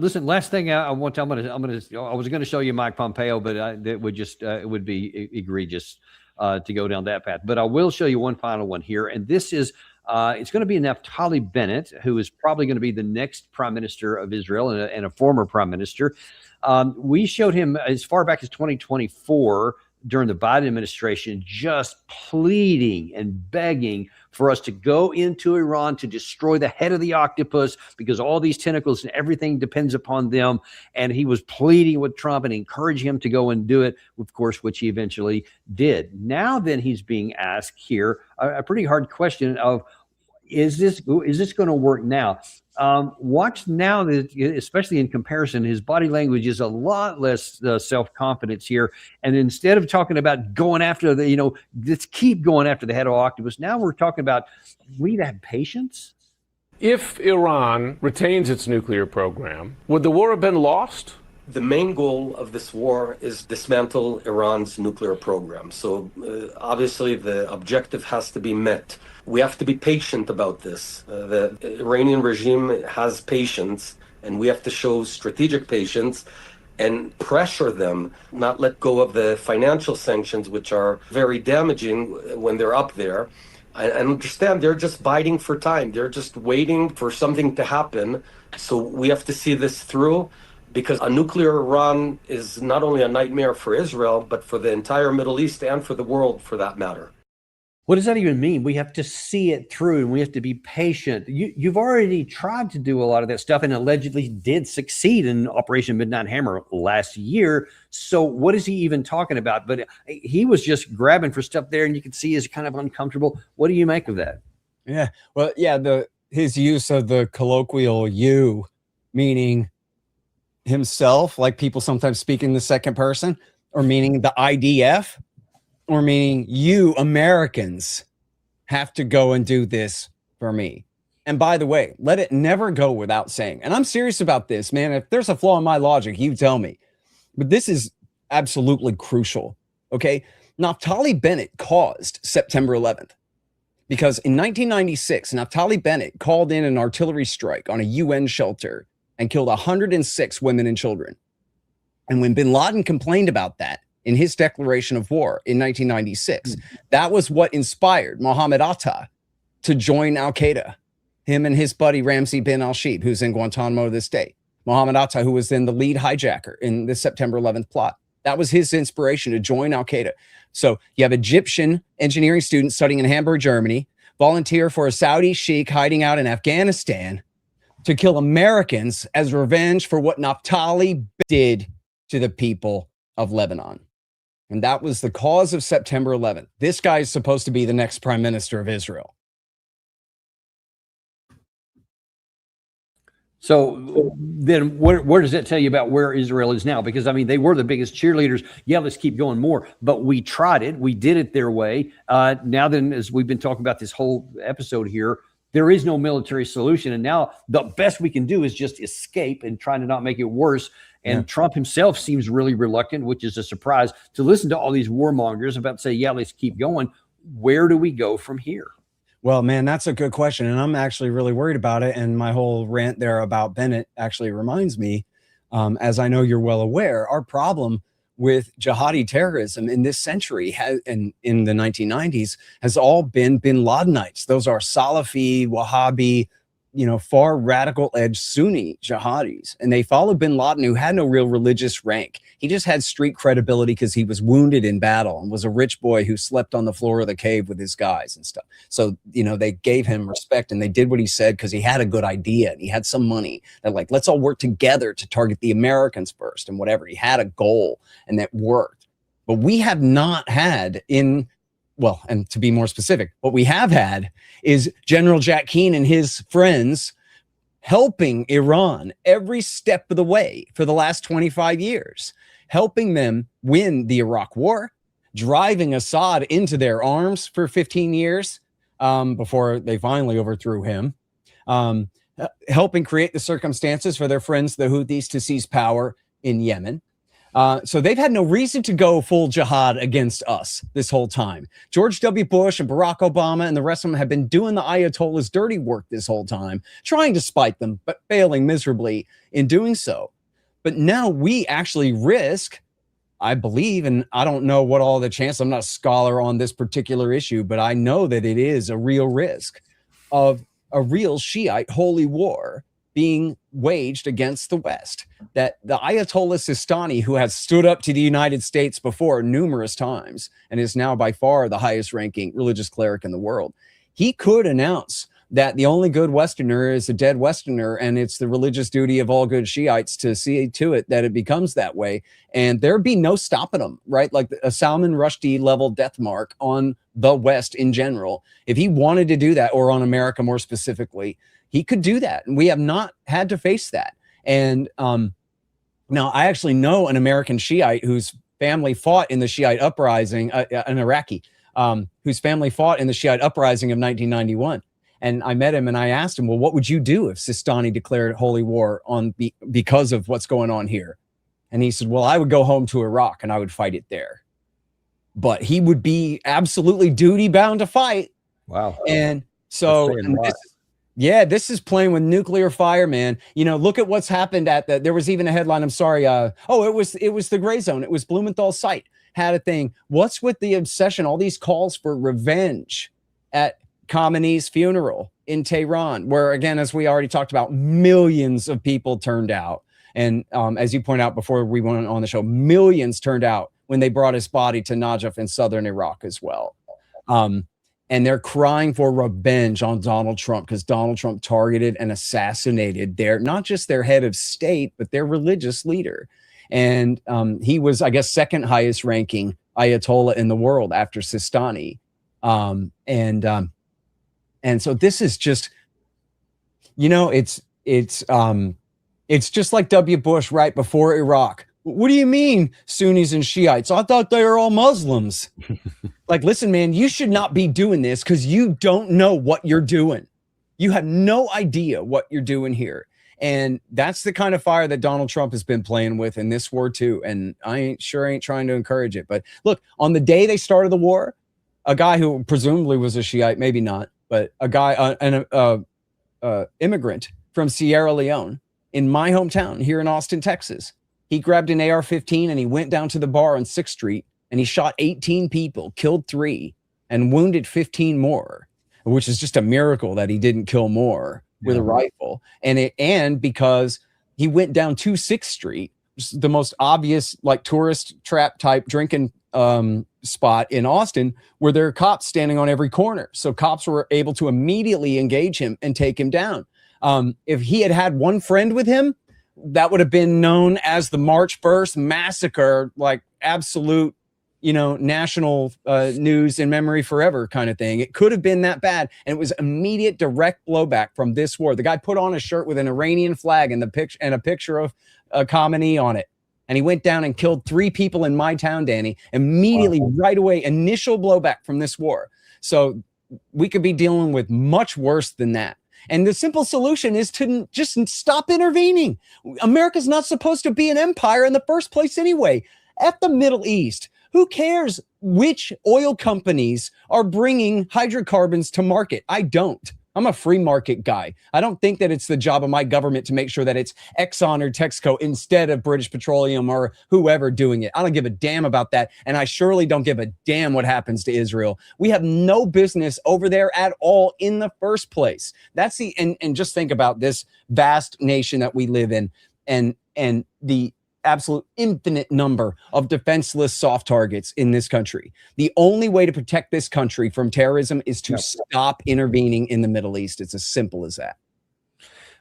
Listen, last thing I want to, I was going to show you Mike Pompeo, but that would just, it would be egregious to go down that path. But I will show you one final one here. And this is, it's going to be Naftali Bennett, who is probably going to be the next prime minister of Israel and a former prime minister. We showed him as far back as 2024 during the Biden administration, just pleading and begging for us to go into Iran to destroy the head of the octopus because all these tentacles and everything depends upon them. And he was pleading with Trump and encouraging him to go and do it, of course, which he eventually did. Now then he's being asked here a pretty hard question of, is this going to work now? Watch now, especially in comparison, his body language is a lot less self-confidence here. And instead of talking about going after let's keep going after the head of octopus, now we're talking about we need to have patience. If Iran retains its nuclear program, would the war have been lost? The main goal of this war is dismantle Iran's nuclear program. So obviously the objective has to be met. We have to be patient about this. The Iranian regime has patience, and we have to show strategic patience and pressure them, not let go of the financial sanctions, which are very damaging when they're up there. I understand they're just biding for time. They're just waiting for something to happen. So we have to see this through, because a nuclear Iran is not only a nightmare for Israel, but for the entire Middle East and for the world, for that matter. What does that even mean? We have to see it through, and we have to be patient. You've already tried to do a lot of that stuff and allegedly did succeed in Operation Midnight Hammer last year. So what is he even talking about? But he was just grabbing for stuff there, and you can see he's kind of uncomfortable. What do you make of that? Yeah, well, yeah, his use of the colloquial "you," meaning himself, like people sometimes speak in the second person, or meaning the IDF, or meaning you Americans have to go and do this for me. And by the way, let it never go without saying, and I'm serious about this, man, if there's a flaw in my logic, you tell me. But this is absolutely crucial, okay? Naftali Bennett caused September 11th because in 1996, Naftali Bennett called in an artillery strike on a UN shelter and killed 106 women and children. And when bin Laden complained about that in his declaration of war in 1996, that was what inspired Mohammed Atta to join Al-Qaeda. Him and his buddy Ramzi bin al-Shibh, who's in Guantanamo to this day. Mohammed Atta, who was then the lead hijacker in the September 11th plot. That was his inspiration to join Al-Qaeda. So you have Egyptian engineering students studying in Hamburg, Germany, volunteer for a Saudi sheikh hiding out in Afghanistan to kill Americans as revenge for what Naftali did to the people of Lebanon. And that was the cause of September 11th. This guy is supposed to be the next prime minister of Israel. So then where does that tell you about where Israel is now? Because, I mean, they were the biggest cheerleaders. Yeah, let's keep going more. But we tried it. We did it their way. Now then, as we've been talking about this whole episode here, there is no military solution. And now the best we can do is just escape and trying to not make it worse. And Trump himself seems really reluctant, which is a surprise, to listen to all these warmongers about to say, yeah, let's keep going. Where do we go from here? Well, man, that's a good question. And I'm actually really worried about it. And my whole rant there about Bennett actually reminds me, as I know you're well aware, our problem with jihadi terrorism in this century and in the 1990s has all been bin Ladenites. Those are Salafi, Wahhabi, far radical edge Sunni jihadis. And they followed bin Laden, who had no real religious rank. He just had street credibility because he was wounded in battle and was a rich boy who slept on the floor of the cave with his guys and stuff. So, they gave him respect and they did what he said because he had a good idea and he had some money. They're like, let's all work together to target the Americans first and whatever. He had a goal and that worked. But we have not had and to be more specific, what we have had is General Jack Keane and his friends helping Iran every step of the way for the last 25 years, helping them win the Iraq War, driving Assad into their arms for 15 years before they finally overthrew him, helping create the circumstances for their friends, the Houthis, to seize power in Yemen, So they've had no reason to go full jihad against us this whole time. George W. Bush and Barack Obama and the rest of them have been doing the Ayatollah's dirty work this whole time, trying to spite them, but failing miserably in doing so. But now we actually risk, I believe, and I don't know what all the chances, I'm not a scholar on this particular issue, but I know that it is a real risk of a real Shiite holy war being waged against the West. That the Ayatollah Sistani, who has stood up to the United States before numerous times and is now by far the highest ranking religious cleric in the world, he could announce that the only good Westerner is a dead Westerner, and it's the religious duty of all good Shiites to see to it that it becomes that way. And there'd be no stopping him, right? Like a Salman Rushdie level death mark on the West in general. If he wanted to do that, or on America more specifically, he could do that. And we have not had to face that. And now I actually know an American Shiite whose family fought in the Shiite uprising, an Iraqi, whose family fought in the Shiite uprising of 1991. And I met him and I asked him, well, what would you do if Sistani declared holy war on because of what's going on here? And he said, well, I would go home to Iraq and I would fight it there. But he would be absolutely duty bound to fight. Wow. And so, this is playing with nuclear fire, man. You know, look at what's happened there was even a headline. I'm sorry. It was the Gray Zone. It was Blumenthal's site had a thing. What's with the obsession? All these calls for revenge at Khamenei's funeral in Tehran, where, again, as we already talked about, millions of people turned out. And as you point out before we went on the show, millions turned out when they brought his body to Najaf in southern Iraq as well. And they're crying for revenge on Donald Trump because Donald Trump targeted and assassinated not just their head of state, but their religious leader. And he was, I guess, second highest ranking Ayatollah in the world after Sistani. And so this is just, you know, it's just like W. Bush right before Iraq. What do you mean Sunnis and Shiites? I thought they were all Muslims. Like, listen, man, you should not be doing this because you don't know what you're doing. You have no idea what you're doing here. And that's the kind of fire that Donald Trump has been playing with in this war too. And I ain't trying to encourage it. But look, on the day they started the war, a guy who presumably was a Shiite, maybe not, but a guy, an immigrant from Sierra Leone in my hometown here in Austin, Texas, he grabbed an AR-15 and he went down to the bar on 6th Street and he shot 18 people, killed 3, and wounded 15 more, which is just a miracle that he didn't kill more with a rifle. And because he went down to 6th Street, the most obvious like tourist trap type drinking spot in Austin, where there are cops standing on every corner. So cops were able to immediately engage him and take him down. If he had one friend with him, that would have been known as the March 1st massacre, like absolute, you know, national news in memory forever kind of thing. It could have been that bad. And it was immediate direct blowback from this war. The guy put on a shirt with an Iranian flag and a picture of Khamenei on it. And he went down and killed 3 people in my town, Danny, immediately, right away, initial blowback from this war. So we could be dealing with much worse than that. And the simple solution is to just stop intervening. America's not supposed to be an empire in the first place anyway. At the Middle East, who cares which oil companies are bringing hydrocarbons to market? I don't. I'm a free market guy. I don't think that it's the job of my government to make sure that it's Exxon or Texaco instead of British Petroleum or whoever doing it. I don't give a damn about that. And I surely don't give a damn what happens to Israel. We have no business over there at all in the first place. That's and just think about this vast nation that we live in and the absolute infinite number of defenseless soft targets in this country. The only way to protect this country from terrorism is to stop intervening in the Middle East. It's as simple as that.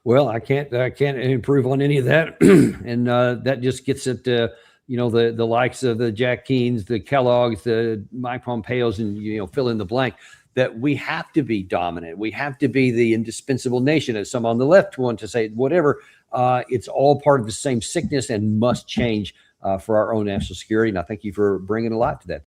Well, I can't improve on any of that. And that just gets at the likes of the Jack Keens, the Kellogg's, the Mike Pompeos, and, fill in the blank, that we have to be dominant. We have to be the indispensable nation, as some on the left want to say, whatever. It's all part of the same sickness and must change for our own national security. And I thank you for bringing a lot to that.